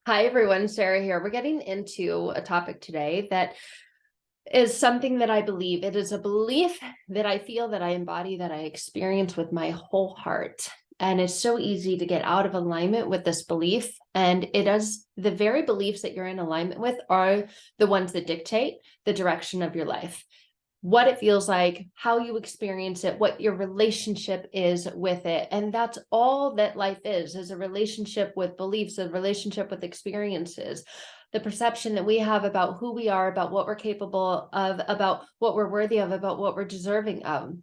Hi, everyone. Sarah here. We're getting into a topic today that is something that I believe. It is a belief that I feel, that I embody, that I experience with my whole heart. And it's so easy to get out of alignment with this belief. And it is the very beliefs that you're in alignment with are the ones that dictate the direction of your life, what it feels like, how you experience it, what your relationship is with it. And that's all that life is a relationship with beliefs, a relationship with experiences, the perception that we have about who we are, about what we're capable of, about what we're worthy of, about what we're deserving of.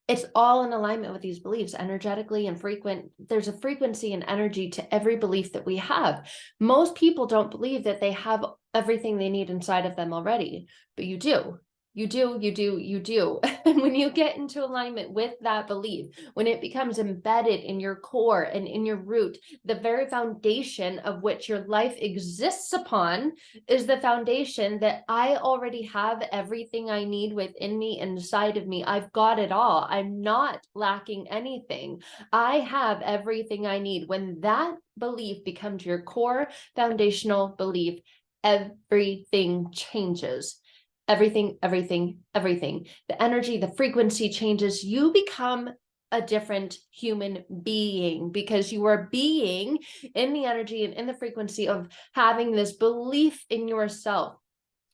It's all in alignment with these beliefs energetically and frequent. There's a frequency and energy to every belief that we have. Most people don't believe that they have everything they need inside of them already, but you do. You do, you do, you do. And when you get into alignment with that belief, when it becomes embedded in your core and in your root, the very foundation of which your life exists upon is the foundation that I already have everything I need within me, inside of me. I've got it all. I'm not lacking anything. I have everything I need. When that belief becomes your core foundational belief, everything changes. Everything. The energy, the frequency changes. You become a different human being because you are being in the energy and in the frequency of having this belief in yourself.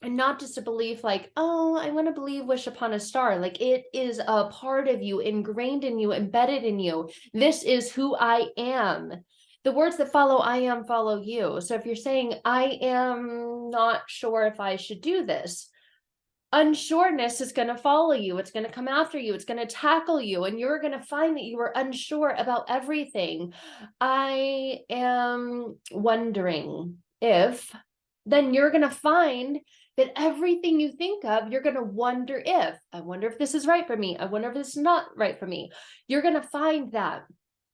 And not just a belief like, oh, I want to believe, wish upon a star. Like, it is a part of you, ingrained in you, embedded in you. This is who I am. The words that follow I am follow you. So if you're saying, I am not sure if I should do this, unsureness is going to follow you. It's going to come after you. It's going to tackle you. And you're going to find that you are unsure about everything. I am wondering if, then you're going to find that everything you think of, you're going to wonder if, I wonder if this is right for me. I wonder if this is not right for me. You're going to find that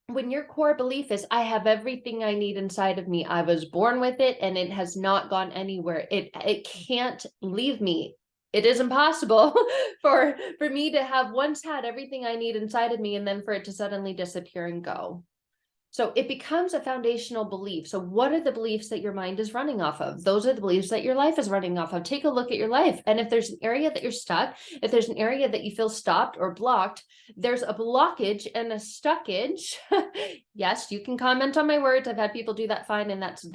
when your core belief is, I have everything I need inside of me. I was born with it and it has not gone anywhere. It can't leave me. It is impossible for me to have once had everything I need inside of me and then for it to suddenly disappear and go. So it becomes a foundational belief. So what are the beliefs that your mind is running off of? Those are the beliefs that your life is running off of. Take a look at your life. And if there's an area that you're stuck, if there's an area that you feel stopped or blocked, there's a blockage and a stuckage. Yes, you can comment on my words. I've had people do that fine. And that's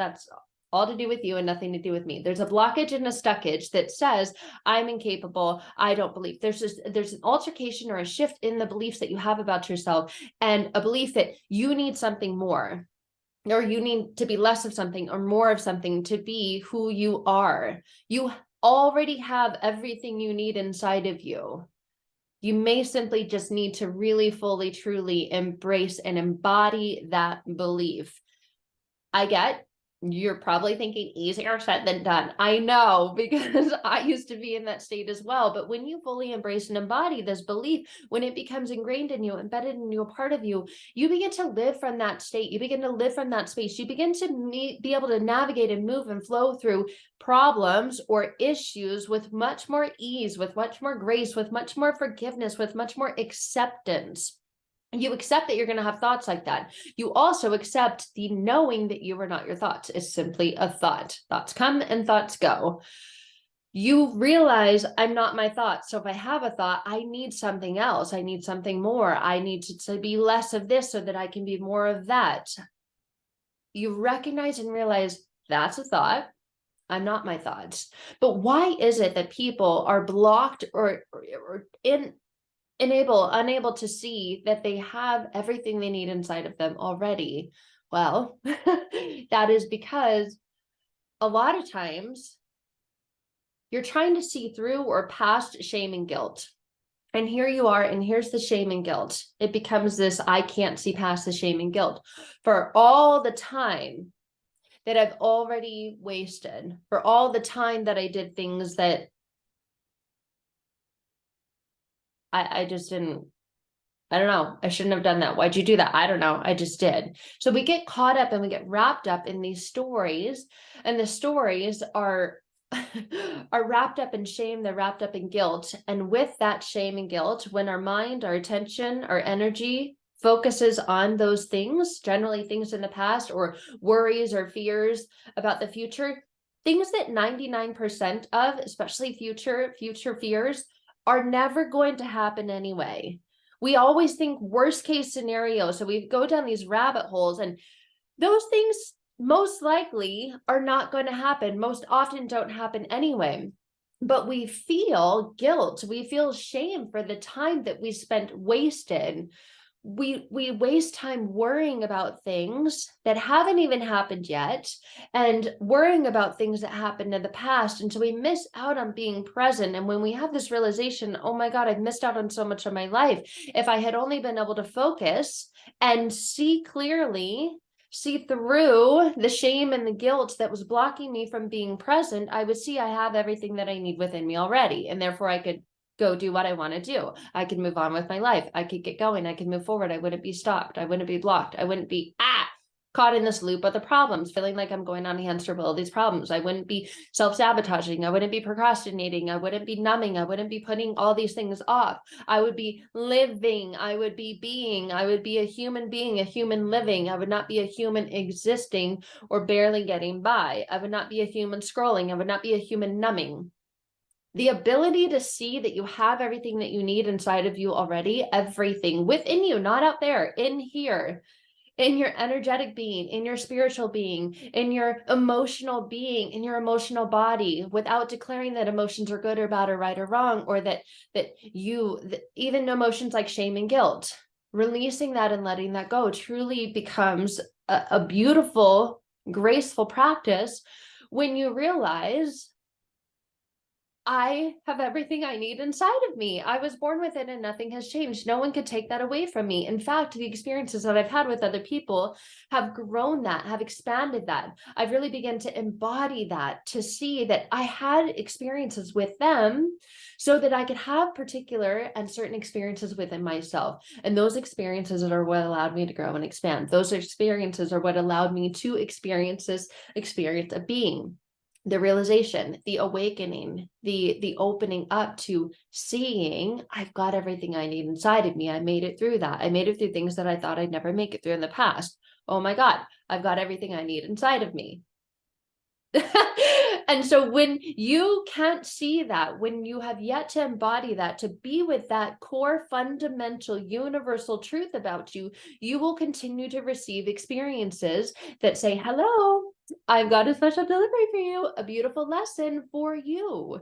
all to do with you and nothing to do with me. There's a blockage and a stuckage that says I'm incapable. I don't believe. There's an altercation or a shift in the beliefs that you have about yourself, and a belief that you need something more, or you need to be less of something or more of something to be who you are. You already have everything you need inside of you. You may simply just need to really, fully, truly embrace and embody that belief. I get you're probably thinking easier said than done. I know, because I used to be in that state as well. But when you fully embrace and embody this belief, when it becomes ingrained in you, embedded in you, a part of you, you begin to live from that state. You begin to live from that space. You begin to be able to navigate and move and flow through problems or issues with much more ease, with much more grace, with much more forgiveness, with much more acceptance. You accept that you're going to have thoughts like that. You also accept the knowing that you are not your thoughts. It's simply a thought. Thoughts come and thoughts go. You realize I'm not my thoughts. So if I have a thought, I need something else. I need something more. I need to be less of this so that I can be more of that. You recognize and realize that's a thought. I'm not my thoughts. But why is it that people are blocked or unable to see that they have everything they need inside of them already? Well, that is because a lot of times you're trying to see through or past shame and guilt. And here you are, and here's the shame and guilt. It becomes this, I can't see past the shame and guilt for all the time that I've already wasted, for all the time that I did things that I just didn't. I don't know. I shouldn't have done that. Why'd you do that? I don't know. I just did. So we get caught up and we get wrapped up in these stories, and the stories are are wrapped up in shame. They're wrapped up in guilt. And with that shame and guilt, when our mind, our attention, our energy focuses on those things, generally things in the past or worries or fears about the future, things that 99% of, especially future fears, are never going to happen anyway. We always think worst case scenario. So we go down these rabbit holes, and those things most likely are not going to happen, most often don't happen anyway. But we feel guilt, we feel shame for the time that we spent wasted. We waste time worrying about things that haven't even happened yet, and worrying about things that happened in the past. And so we miss out on being present. And when we have this realization, oh my God, I've missed out on so much of my life. If I had only been able to focus and see clearly, see through the shame and the guilt that was blocking me from being present, I would see I have everything that I need within me already. And therefore I could go do what I want to do. I could move on with my life. I could get going. I could move forward. I wouldn't be stopped. I wouldn't be blocked. I wouldn't be caught in this loop of the problems, feeling like I'm going on a hamster wheel of these problems. I wouldn't be self-sabotaging. I wouldn't be procrastinating. I wouldn't be numbing. I wouldn't be putting all these things off. I would be living. I would be being. I would be a human being, a human living. I would not be a human existing or barely getting by. I would not be a human scrolling. I would not be a human numbing. The ability to see that you have everything that you need inside of you already, everything within you, not out there, in here, in your energetic being, in your spiritual being, in your emotional being, in your emotional body, without declaring that emotions are good or bad or right or wrong, or that even emotions like shame and guilt, releasing that and letting that go truly becomes a beautiful, graceful practice when you realize, I have everything I need inside of me. I was born with it and nothing has changed. No one could take that away from me. In fact, the experiences that I've had with other people have grown that, have expanded that. I've really begun to embody that, to see that I had experiences with them so that I could have particular and certain experiences within myself. And those experiences are what allowed me to grow and expand. Those experiences are what allowed me to experience this experience of being. The realization, the awakening, the opening up to seeing I've got everything I need inside of me. I made it through that. I made it through things that I thought I'd never make it through in the past. Oh my God, I've got everything I need inside of me. And so when you can't see that, when you have yet to embody that, to be with that core fundamental universal truth about you, you will continue to receive experiences that say, hello, I've got a special delivery for you, a beautiful lesson for you.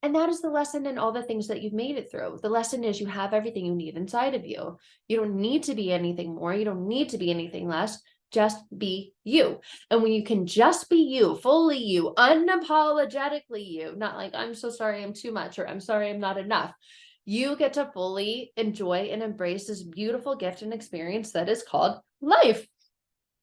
And that is the lesson in all the things that you've made it through. The lesson is you have everything you need inside of you. You don't need to be anything more. You don't need to be anything less. Just be you. And when you can just be you, fully you, unapologetically you, not like, I'm so sorry I'm too much, or I'm sorry I'm not enough. You get to fully enjoy and embrace this beautiful gift and experience that is called life.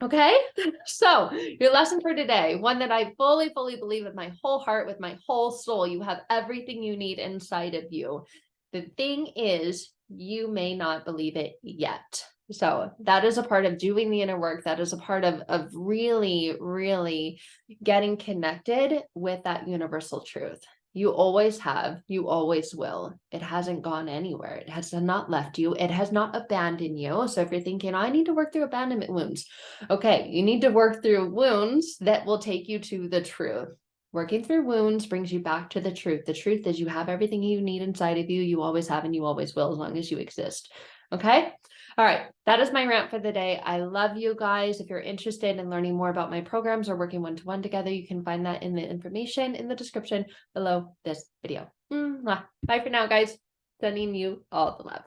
Okay, so your lesson for today, one that I fully believe with my whole heart, with my whole soul, you have everything you need inside of you. The thing is, you may not believe it yet. So that is a part of doing the inner work. That is a part of really getting connected with that universal truth. You always have, you always will. It hasn't gone anywhere. It has not left you. It has not abandoned you. So if you're thinking, I need to work through abandonment wounds, okay, you need to work through wounds that will take you to the truth. Working through wounds brings you back to the truth. The truth is you have everything you need inside of you. You always have and you always will, as long as you exist. Okay. All right. That is my rant for the day. I love you guys. If you're interested in learning more about my programs or working one-to-one together, you can find that in the information in the description below this video. Bye for now, guys. Sending you all the love.